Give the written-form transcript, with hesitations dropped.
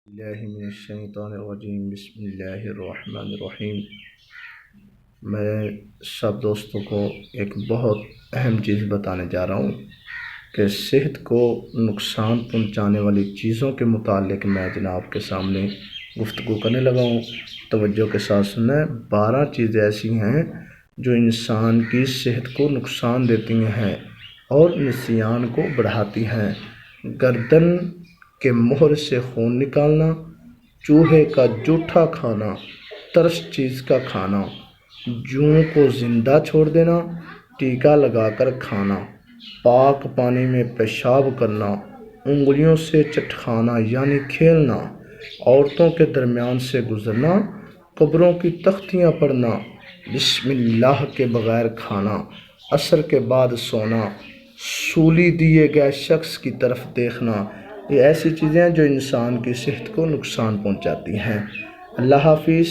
اللہ من الشیطان الرجیم، بسم اللہ الرحمن الرحیم۔ میں سب دوستوں کو ایک بہت اہم چیز بتانے جا رہا ہوں کہ صحت کو نقصان پہنچانے والی چیزوں کے متعلق میں جناب کے سامنے گفتگو کرنے لگا ہوں۔ توجہ کے ساتھ سنیں۔ 12 چیزیں ایسی ہیں جو انسان کی صحت کو نقصان دیتی ہیں اور نسیان کو بڑھاتی ہیں۔ گردن کے مہر سے خون نکالنا، چوہے کا جوٹھا کھانا، ترش چیز کا کھانا، جوؤں کو زندہ چھوڑ دینا، ٹیکا لگا کر کھانا، پاک پانی میں پیشاب کرنا، انگلیوں سے چٹکانا یعنی کھیلنا، عورتوں کے درمیان سے گزرنا، قبروں کی تختیاں پڑھنا، بسم اللہ کے بغیر کھانا، عصر کے بعد سونا، سولی دیے گئے شخص کی طرف دیکھنا، یہ ایسی چیزیں ہیں جو انسان کی صحت کو نقصان پہنچاتی ہیں۔ اللہ حافظ۔